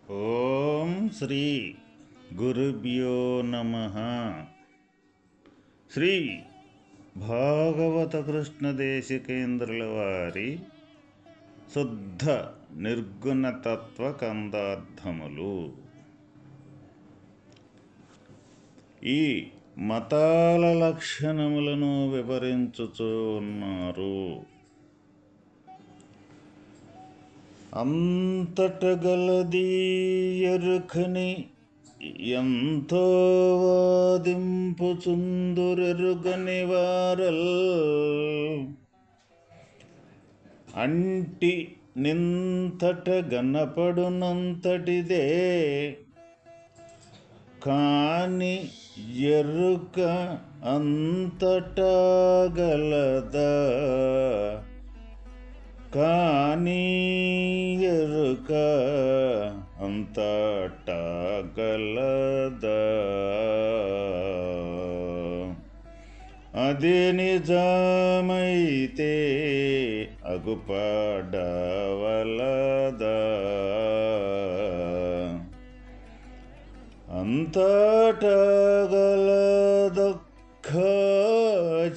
ఓం శ్రీ గురుభ్యో నమః. శ్రీ భాగవత కృష్ణదేశికేంద్రుల వారి శుద్ధ నిర్గుణతత్వ కందార్థములు. ఈ మతాల లక్షణములను వివరించుచూ ఉన్నారు. అంతట గలది ఎరుకని ఎంతో వాదింపుచుందురెరుగని వారల్ అంటి నింతట గనపడునంతటిదే కాని ఎరుక అంతటా గలదా, కానీ ఎరుక అంతటా గలదా. అది నిజమైతే అగుపడవలదా, అంతటా గలదొక్క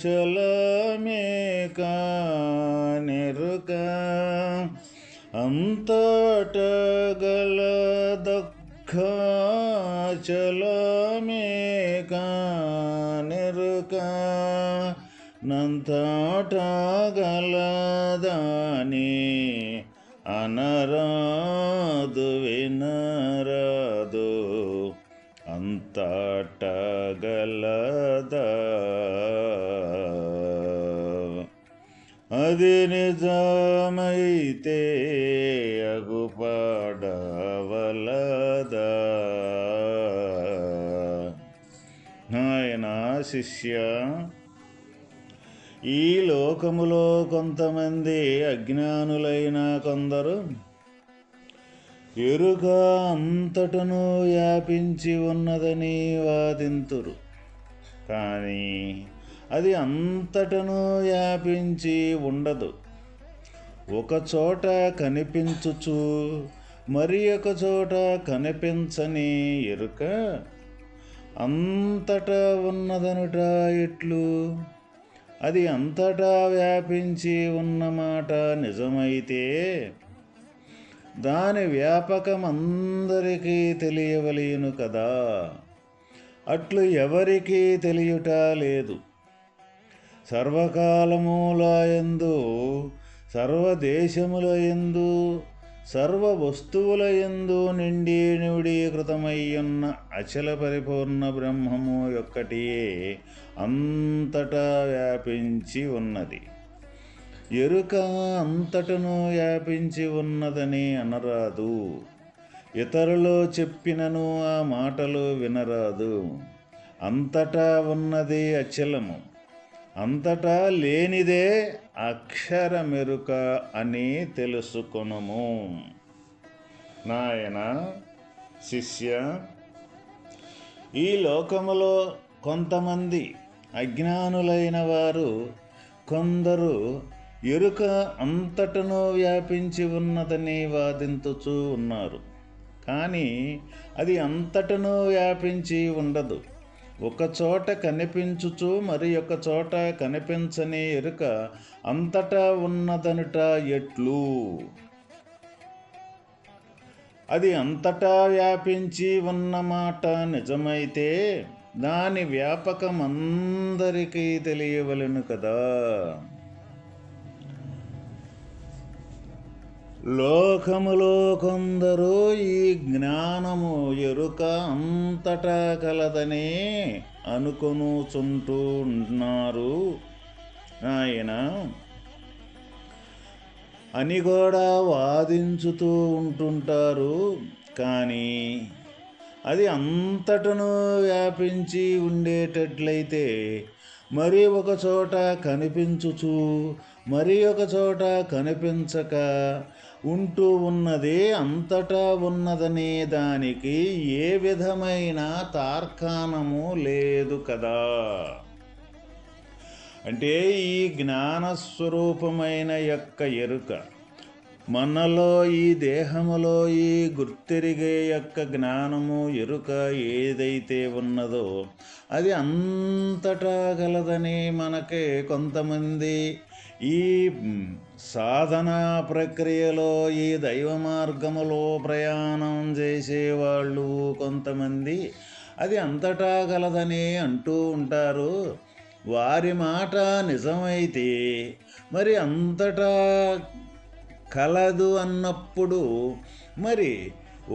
చలమే కానెరుక, అంతటా గలదొక్క చలమే కానెరుక, నంతటా గలదాని అనరాదు వినరాదు, అంతటా గలదా. అది నిజమైతే అగుపడవలదా. నాయనా శిష్య, ఈ లోకములో కొంతమంది అజ్ఞానులైన కొందరు ఎరుక అంతటను వ్యాపించి ఉన్నదని వాదింతురు. కానీ అది అంతటను వ్యాపించి ఉండదు. ఒకచోట కనిపించుచు మరి ఒక చోట కనిపించని ఎరుక అంతటా ఉన్నదనుట ఎట్లు? అది అంతటా వ్యాపించి ఉన్నమాట నిజమైతే దాని వ్యాపకం అందరికీ తెలియవలేను కదా. అట్లు ఎవరికీ తెలియుట లేదు. సర్వకాలములయందు, సర్వదేశములయందు, సర్వ వస్తువులయందు నిండి నివిడీకృతమయ్యున్న అచల పరిపూర్ణ బ్రహ్మము యొక్కటియే అంతటా వ్యాపించి ఉన్నది. ఎరుక అంతటను వ్యాపించి ఉన్నదని అనరాదు. ఇతరులు చెప్పినను ఆ మాటలు వినరాదు. అంతటా ఉన్నది అచలము, అంతటా లేనిదే అక్షరమెరుక అని తెలుసుకొనుము. నాయన శిష్య, ఈ లోకములో కొంతమంది అజ్ఞానులైన వారు కొందరు ఎరుక అంతటను వ్యాపించి ఉన్నదని వాదించుచూ ఉన్నారు. కానీ అది అంతటను వ్యాపించి ఉండదు. ఒకచోట కనిపించుచు మరి ఒక చోట కనిపించని ఎరుక అంతటా ఉన్నదనుట ఎట్లు? అది అంతటా వ్యాపించి ఉన్నమాట నిజమైతే దాని వ్యాపకం అందరికీ తెలియవలెను కదా. లోకములో కొందరు ఈ జ్ఞానము ఎరుక అంతటా కలదని అనుకొనుచుంటూ ఉన్నారు ఆయన అని కూడా వాదించుతూ ఉంటుంటారు. కానీ అది అంతటను వ్యాపించి ఉండేటట్లయితే మరి ఒక చోట కనిపించుచు మరి ఒక చోట కనిపించక ఉంటూ ఉన్నది అంతటా ఉన్నదనే దానికి ఏ విధమైన తార్కాణము లేదు కదా. అంటే ఈ జ్ఞానస్వరూపమైన యొక్క ఎరుక మనలో ఈ దేహములో ఈ గుర్తెరిగే యొక్క జ్ఞానము ఎరుక ఏదైతే ఉన్నదో అది అంతటా గలదని మనకే కొంతమంది ఈ సాధనా ప్రక్రియలో ఈ దైవ మార్గములో ప్రయాణం చేసేవాళ్ళు కొంతమంది అది అంతటా గలదని అంటూ ఉంటారు. వారి మాట నిజమైతే మరి అంతటా కలదు అన్నప్పుడు మరి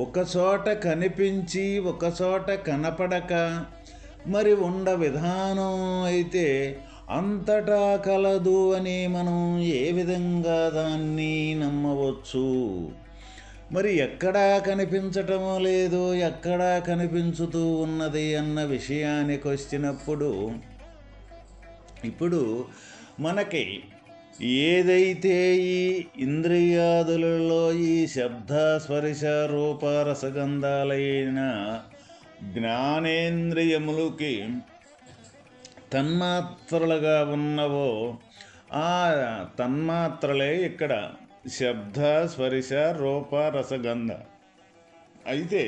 ఒకచోట కనిపించి ఒకచోట కనపడక మరి ఉండ విధానం అయితే అంతటా కలదు అని మనం ఏ విధంగా దాన్ని నమ్మవచ్చు? మరి ఎక్కడా కనిపించటం లేదు, ఎక్కడా కనిపించుతూ ఉన్నది అన్న విషయానికి వచ్చినప్పుడు ఇప్పుడు మనకి ఏదైతే ఈ ఇంద్రియాదులలో ఈ శబ్ద స్పర్శ రూప రసగంధాలైన జ్ఞానేంద్రియములకి తన్మాత్రలుగా ఉన్నవో ఆ తన్మాత్రలే ఇక్కడ శబ్ద స్పర్శ రూప రసగంధ. అయితే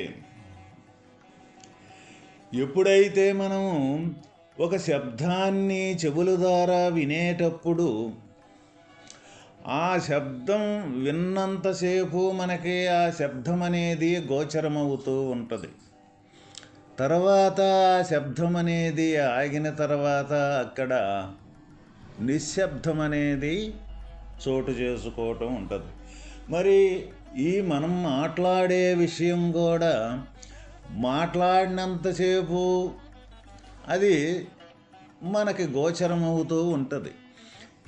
ఎప్పుడైతే మనము ఒక శబ్దాన్ని చెవుల ద్వారా వినేటప్పుడు ఆ శబ్దం విన్నంతసేపు మనకి ఆ శబ్దం అనేది గోచరమవుతూ ఉంటుంది. తర్వాత ఆ శబ్దం అనేది ఆగిన తర్వాత అక్కడ నిశ్శబ్దం అనేది చోటు చేసుకోవటం ఉంటుంది. మరి ఈ మనం మాట్లాడే విషయం కూడా మాట్లాడినంతసేపు అది మనకి గోచరమవుతూ ఉంటుంది.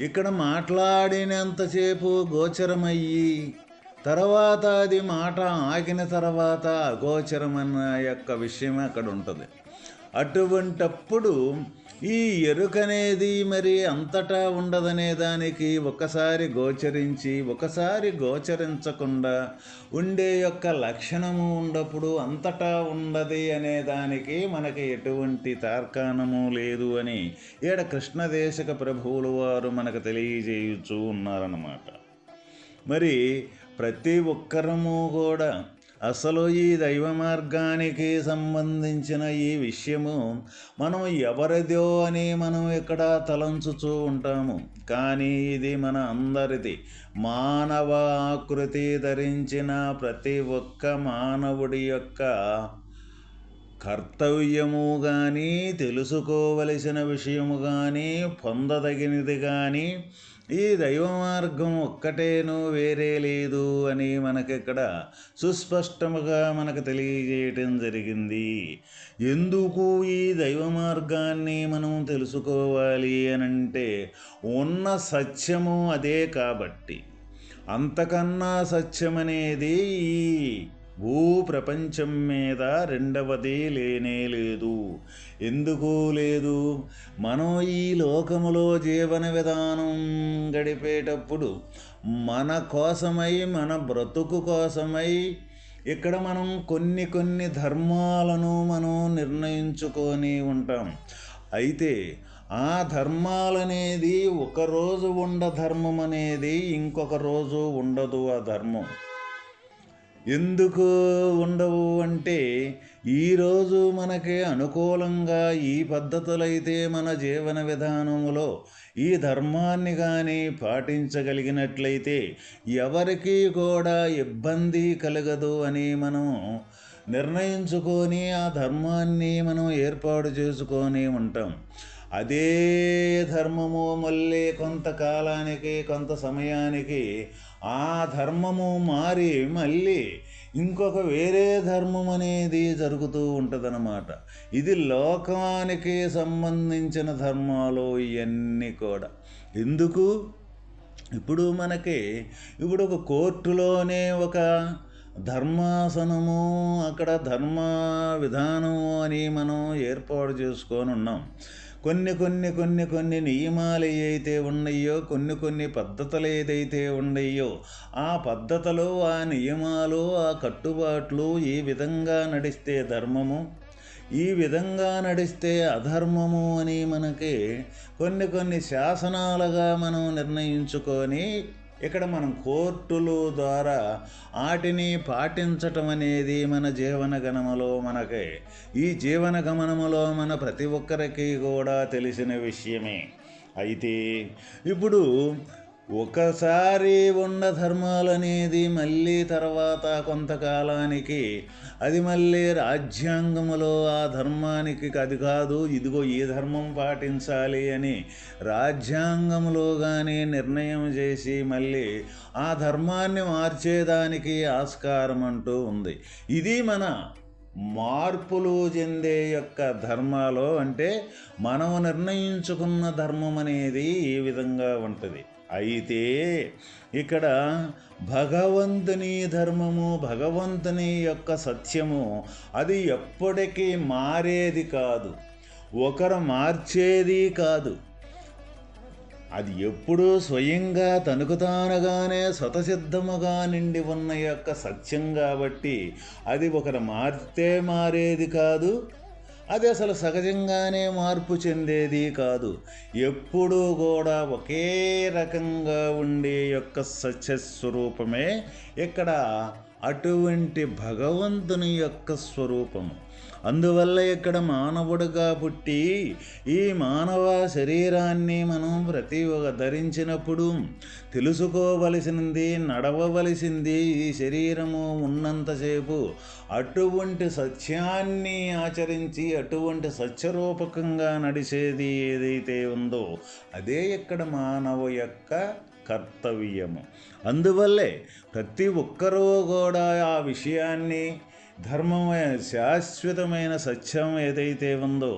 ఇక్కడ మాట్లాడినంతసేపు గోచరమయ్యి తర్వాత అది మాట ఆగిన తర్వాత అగోచరమన్న యొక్క విషయం అక్కడ ఉంటుంది. అటువంటప్పుడు ఈ ఎరుకనేది మరి అంతటా ఉండదనే దానికి ఒకసారి గోచరించి ఒకసారి గోచరించకుండా ఉండే యొక్క లక్షణము ఉన్నప్పుడు అంతటా ఉండది అనే దానికి మనకి ఎటువంటి తార్కాణము లేదు అని ఈడ కృష్ణదేశక ప్రభువులు వారు మనకు తెలియజేయుచూ ఉన్నారన్నమాట. మరి ప్రతి ఒక్కరము కూడా అసలు ఈ దైవ మార్గానికి సంబంధించిన ఈ విషయము మనం ఎవరిదో అని మనం ఇక్కడ తలంచుతూ ఉంటాము. కానీ ఇది మన అందరిది. మానవ ఆకృతి ధరించిన ప్రతి ఒక్క మానవుడి యొక్క కర్తవ్యము కానీ తెలుసుకోవలసిన విషయము కానీ పొందదగినది కానీ ఈ దైవ మార్గం ఒక్కటేను, వేరే లేదు అని మనకిక్కడ సుస్పష్టముగా మనకు తెలియజేయటం జరిగింది. ఎందుకు ఈ దైవ మార్గాన్ని మనం తెలుసుకోవాలి అనంటే ఉన్న సత్యము అదే కాబట్టి. అంతకన్నా సత్యమనేది ఈ భూ ప్రపంచం మీద రెండవది లేనే లేదు. ఎందుకు లేదు? మనం ఈ లోకములో జీవన విధానం గడిపేటప్పుడు మన కోసమై మన బ్రతుకు కోసమై ఇక్కడ మనం కొన్ని ధర్మాలను మనం నిర్ణయించుకొని ఉంటాం. అయితే ఆ ధర్మాలనేది ఒకరోజు ఉండ ధర్మం అనేది ఇంకొక రోజు ఉండదు. ఆ ధర్మం ఎందుకు ఉండవు అంటే ఈరోజు మనకి అనుకూలంగా ఈ పద్ధతులైతే మన జీవన విధానములో ఈ ధర్మాన్ని కానీ పాటించగలిగినట్లయితే ఎవరికీ కూడా ఇబ్బంది కలగదు అని మనం నిర్ణయించుకొని ఆ ధర్మాన్ని మనం ఏర్పాటు చేసుకొని ఉంటాం. అదే ధర్మము మళ్ళీ కొంతకాలానికి కొంత సమయానికి ఆ ధర్మము మారి మళ్ళీ ఇంకొక వేరే ధర్మం అనేది జరుగుతూ ఉంటుందన్నమాట. ఇది లోకానికి సంబంధించిన ధర్మాలు ఇవన్నీ కూడా. ఎందుకు? ఇప్పుడు మనకి ఒక కోర్టులోనే ఒక ధర్మాసనము అక్కడ ధర్మ విధానము అని మనం ఏర్పాటు చేసుకొని ఉన్నాం. కొన్ని నియమాలు ఏదైతే ఉన్నాయో కొన్ని పద్ధతులు ఏదైతే ఉన్నాయో ఆ పద్ధతులు ఆ నియమాలు ఆ కట్టుబాట్లు ఈ విధంగా నడిస్తే ధర్మము, ఈ విధంగా నడిస్తే అధర్మము అని మనకి కొన్ని శాసనాలుగా మనం నిర్ణయించుకొని ఇక్కడ మనం కోర్టుల ద్వారా వాటిని పాటించటం అనేది మన జీవన గమనంలో ఈ జీవన గమనములో మన ప్రతి ఒక్కరికి కూడా తెలిసిన విషయమే. అయితే ఇప్పుడు ఒకసారి ఉన్న ధర్మాలనేది మళ్ళీ తర్వాత కొంతకాలానికి అది మళ్ళీ రాజ్యాంగములో ఆ ధర్మానికి అది కాదు, ఇదిగో ఈ ధర్మం పాటించాలి అని రాజ్యాంగంలో కానీ నిర్ణయం చేసి మళ్ళీ ఆ ధర్మాన్ని మార్చేదానికి ఆస్కారం అంటూ ఉంది. ఇది మన మార్పులు చెందే యొక్క ధర్మాలో అంటే మనము నిర్ణయించుకున్న ధర్మం అనేది ఈ విధంగా ఉంటుంది. అయితే ఇక్కడ భగవంతుని ధర్మము, భగవంతుని యొక్క సత్యము అది ఎప్పటికీ మారేది కాదు, ఒకరు మార్చేది కాదు. అది ఎప్పుడూ స్వయంగా తనకు తానుగానే స్వతసిద్ధముగా నిండి ఉన్న యొక్క సత్యం కాబట్టి అది ఒకరు మారితే మారేది కాదు, అది అసలు సహజంగానే మార్పు చెందేది కాదు. ఎప్పుడూ కూడా ఒకే రకంగా ఉండే యొక్క సత్యస్వరూపమే ఇక్కడ అటువంటి భగవంతుని యొక్క స్వరూపము. అందువల్ల ఇక్కడ మానవుడుగా పుట్టి ఈ మానవ శరీరాన్ని మనం ప్రతి ధరించినప్పుడు తెలుసుకోవలసింది, నడవవలసింది ఈ శరీరము ఉన్నంతసేపు అటువంటి సత్యాన్ని ఆచరించి అటువంటి సత్యరూపకంగా నడిచేది ఏదైతే ఉందో అదే ఇక్కడ మానవ యొక్క కర్తవ్యము. అందువల్లే ప్రతి ఒక్కరూ కూడా ఆ విషయాన్ని ధర్మమైన శాశ్వతమైన సత్యం ఏదైతే ఉందో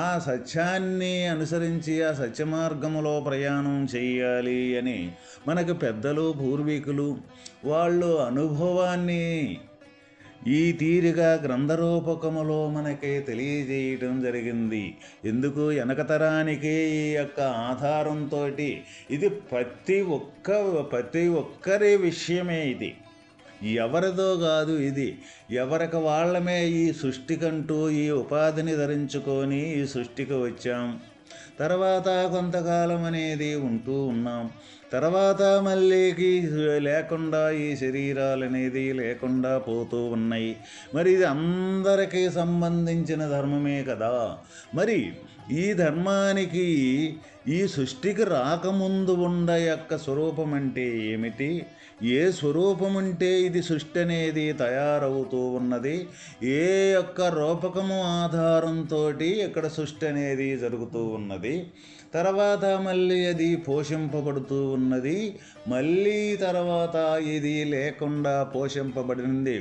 ఆ సత్యాన్ని అనుసరించి ఆ సత్య మార్గములో ప్రయాణం చేయాలి అని మనకు పెద్దలు పూర్వీకులు వాళ్ళు అనుభవాన్ని ఈ తీరుగా గ్రంథరూపకములో మనకి తెలియజేయటం జరిగింది. ఎందుకు వెనకతరానికి ఈ యొక్క ఆధారంతో ఇది ప్రతి ఒక్కరి విషయమే. ఇది ఎవరిదో కాదు, ఇది ఎవరికి వాళ్ళమే ఈ సృష్టికంటూ ఈ ఉపాధిని ధరించుకొని ఈ సృష్టికి వచ్చాం. తర్వాత కొంతకాలం అనేది ఉంటూ ఉన్నాం. తర్వాత మళ్ళీకి లేకుండా ఈ శరీరాలు అనేది లేకుండా పోతూ ఉన్నాయి. మరి ఇది అందరికీ సంబంధించిన ధర్మమే కదా. మరి ఈ ధర్మానికి ఈ సృష్టికి రాకముందు ఉన్న యొక్క స్వరూపం అంటే ఏమిటి, ఏ స్వరూపం ఉంటే ఇది సృష్టి అనేది తయారవుతూ ఉన్నది, ఏ యొక్క రూపకము ఆధారంతో ఇక్కడ సృష్టి అనేది జరుగుతూ ఉన్నది, తర్వాత మళ్ళీ అది పోషింపబడుతూ ఉన్నది, మళ్ళీ తర్వాత ఇది లేకుండా పోషింపబడింది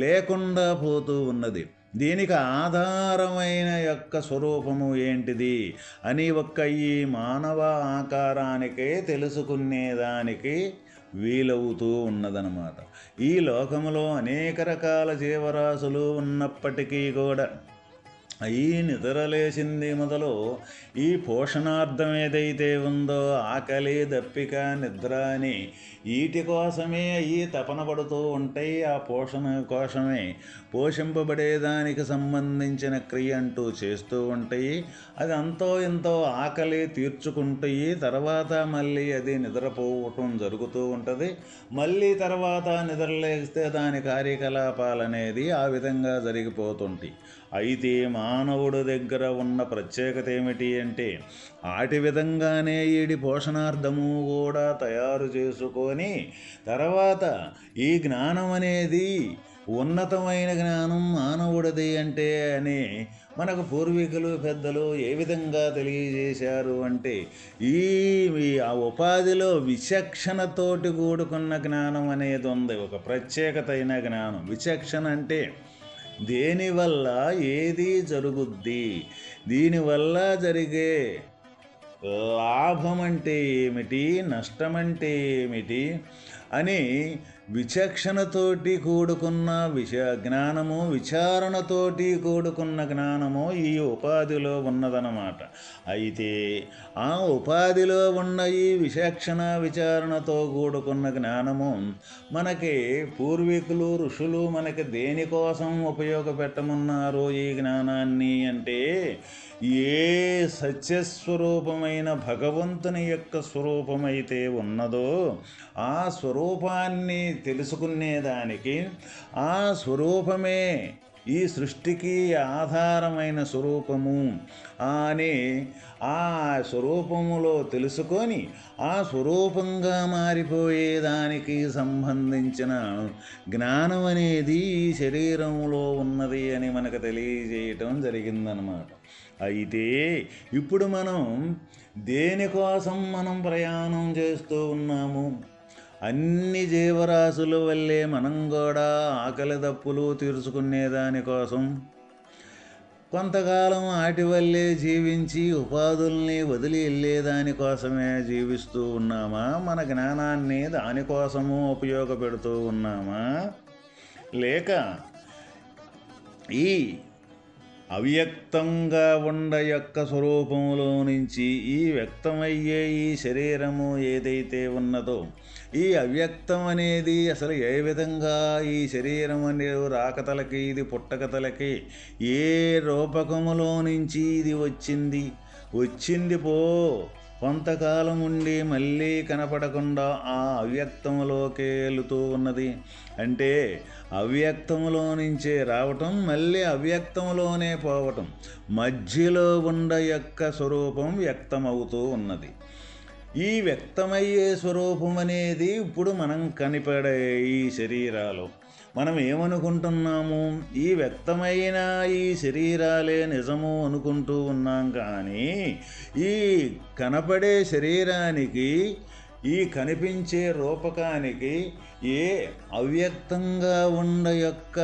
లేకుండా పోతూ ఉన్నది. దీనికి ఆధారమైన యొక్క స్వరూపము ఏంటిది అని ఒక్క ఈ మానవ ఆకారానికే తెలుసుకునేదానికి వీలవుతూ ఉన్నదన్నమాట. ఈ లోకములో అనేక రకాల జీవరాశులు ఉన్నప్పటికీ కూడా ఈ నిద్రలేసింది మొదలు ఈ పోషణార్థం ఏదైతే ఉందో ఆకలి, దప్పిక, నిద్ర అని వీటి కోసమే ఈ తపన పడుతూ ఉంటాయి. ఆ పోషణ కోసమే పోషింపబడేదానికి సంబంధించిన క్రియ అంటూ చేస్తూ ఉంటాయి. అది అంతో ఎంతో ఆకలి తీర్చుకుంటాయి. తర్వాత మళ్ళీ అది నిద్రపోవటం జరుగుతూ ఉంటుంది. మళ్ళీ తర్వాత నిద్రలేస్తే దాని కార్యకలాపాలు అనేది ఆ విధంగా జరిగిపోతుంటాయి. అయితే మానవుడి దగ్గర ఉన్న ప్రత్యేకత ఏమిటి అంటే ఆటి విధంగానే ఈడి పోషణార్థము కూడా తయారు చేసుకొని తర్వాత ఈ జ్ఞానం అనేది ఉన్నతమైన జ్ఞానం మానవుడిది అంటే అని మనకు పూర్వీకులు పెద్దలు ఏ విధంగా తెలియజేశారు అంటే ఆ ఉపాధిలో విచక్షణతోటి కూడుకున్న జ్ఞానం అనేది ఉంది. ఒక ప్రత్యేకత అయిన జ్ఞానం. విచక్షణ అంటే దేనివల్ల ఏది జరుగుద్ది, దీనివల్ల జరిగే లాభం అంటే ఏమిటి, నష్టం అంటే ఏమిటి అని విచక్షణతోటి కూడుకున్న జ్ఞానము, విచారణతోటి కూడుకున్న జ్ఞానము ఈ ఉపాధిలో ఉన్నదన్నమాట. అయితే ఆ ఉపాధిలో ఉన్న ఈ విచక్షణ విచారణతో కూడుకున్న జ్ఞానము మనకి పూర్వీకులు ఋషులు మనకి దేనికోసం ఉపయోగపెట్టమన్నారు ఈ జ్ఞానాన్ని అంటే, ఏ సత్యస్వరూపమైన భగవంతుని యొక్క స్వరూపమైతే ఉన్నదో ఆ స్వరూపాన్ని తెలుసుకునేదానికి, ఆ స్వరూపమే ఈ సృష్టికి ఆధారమైన స్వరూపము అని ఆ స్వరూపములో తెలుసుకొని ఆ స్వరూపంగా మారిపోయేదానికి సంబంధించిన జ్ఞానం అనేది ఈ శరీరంలో ఉన్నది అని మనకు తెలియజేయటం జరిగిందనమాట. అయితే ఇప్పుడు మనం దేనికోసం మనం ప్రయాణం చేస్తూ ఉన్నాము? అన్ని జీవరాశుల వల్లే మనం కూడా ఆకలి దప్పులు తీర్చుకునేదానికోసం, కొంతకాలం వాటి వల్లే జీవించి ఉపాధుల్ని వదిలి వెళ్ళేదానికోసమే జీవిస్తూ ఉన్నామా? మన జ్ఞానాన్ని దానికోసము ఉపయోగపెడుతూ ఉన్నామా? లేక ఈ అవ్యక్తంగా ఉండ యొక్క స్వరూపంలో నుంచి ఈ వ్యక్తమయ్యే ఈ శరీరము ఏదైతే ఉన్నదో, ఈ అవ్యక్తం అనేది అసలు ఏ విధంగా ఈ శరీరం అనేది రాకతలకి, ఇది పుట్టకతలకి ఏ రూపకములో నుంచి ఇది వచ్చింది పో కొంతకాలం ఉండి మళ్ళీ కనపడకుండా ఆ అవ్యక్తములోకి వెళుతూ ఉన్నది. అంటే అవ్యక్తములో నుంచే రావటం, మళ్ళీ అవ్యక్తంలోనే పోవటం, మధ్యలో ఉండ యొక్క స్వరూపం వ్యక్తమవుతూ ఉన్నది. ఈ వ్యక్తమయ్యే స్వరూపం అనేది ఇప్పుడు మనం కనిపడే ఈ శరీరాలు మనం ఏమనుకుంటున్నాము? ఈ వ్యక్తమైన ఈ శరీరాలే నిజము అనుకుంటూ ఉన్నాం. కానీ ఈ కనపడే శరీరానికి, ఈ కనిపించే రూపకానికి ఏ అవ్యక్తంగా ఉండ యొక్క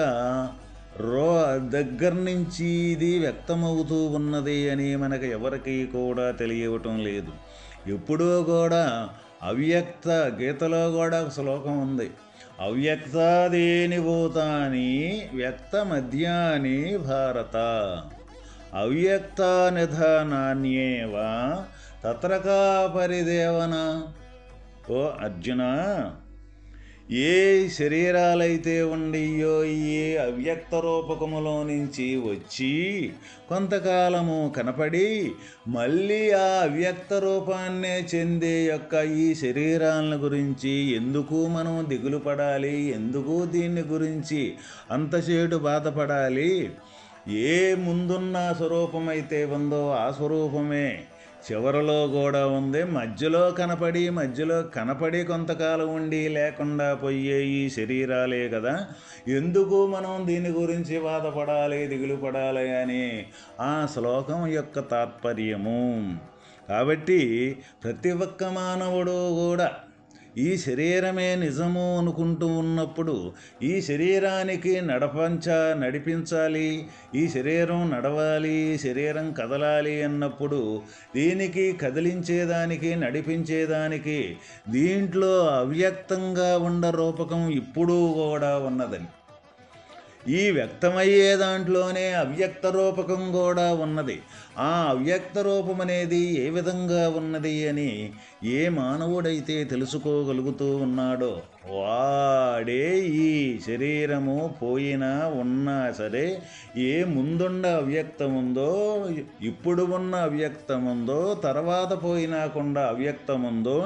దగ్గర నుంచి ఇది వ్యక్తమవుతూ ఉన్నది అని మనకు ఎవరికి కూడా తెలియవటం లేదు. ఎప్పుడూ కూడా అవ్యక్త గీతలో కూడా ఒక శ్లోకం ఉంది, అవ్యక్తాదేని భూతాని వ్యక్త మధ్యాని భారత అవ్యక్త నిధానాన్యేవ తత్రకా పరిదేవన. ఓ అర్జున, ఏ శరీరాలైతే ఉండియో ఈ అవ్యక్త రూపకములో నుంచి వచ్చి కొంతకాలము కనపడి మళ్ళీ ఆ అవ్యక్త రూపాన్నే చెందే యొక్క ఈ శరీరాలను గురించి ఎందుకు మనం దిగులు పడాలి? ఎందుకు దీన్ని గురించి అంతసేటు బాధపడాలి? ఏ ముందున్న స్వరూపమైతే ఉందో ఆ స్వరూపమే చివరలో కూడా ఉంది, మధ్యలో కనపడి కొంతకాలం ఉండి లేకుండా పోయే ఈ శరీరాలే కదా. ఎందుకు మనం దీని గురించి బాధపడాలి, దిగులు పడాలి అని ఆ శ్లోకం యొక్క తాత్పర్యము. కాబట్టి ప్రతి ఒక్క మానవుడు కూడా ఈ శరీరమే నిజము అనుకుంటూ ఉన్నప్పుడు ఈ శరీరానికి నడిపించాలి, ఈ శరీరం నడవాలి, ఈ శరీరం కదలాలి అన్నప్పుడు దీనికి కదిలించేదానికి, నడిపించేదానికి దీంట్లో అవ్యక్తంగా ఉన్న రూపకం ఇప్పుడు కూడా ఉన్నదని, ఈ వ్యక్తమయ్యే దాంట్లోనే అవ్యక్త రూపకం కూడా ఉన్నది. ఆ అవ్యక్త రూపం అనేది ఏ విధంగా ఉన్నది అని ఏ మానవుడైతే తెలుసుకోగలుగుతూ ఉన్నాడో వాడే ఈ శరీరము పోయినా ఉన్నా సరే, ఏ ముందున్న అవ్యక్తముందో, ఇప్పుడు ఉన్న అవ్యక్తముందో, తర్వాత పోయినాకుండా అవ్యక్తముందో,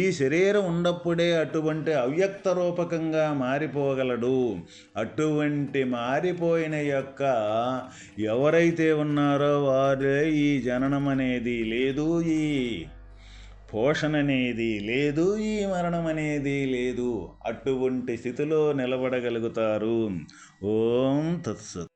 ఈ శరీరం ఉన్నప్పుడే అటువంటి అవ్యక్త రూపకంగా మారిపోగలడు. అటువంటి మారిపోయిన యొక్క ఎవరైతే ఉన్నారో వారే ఈ జననం అనేది లేదు, ఈ పోషణ అనేది లేదు, ఈ మరణం అనేది లేదు. అటువంటి స్థితిలో నిలబడగలుగుతారు. ఓం తత్సత్.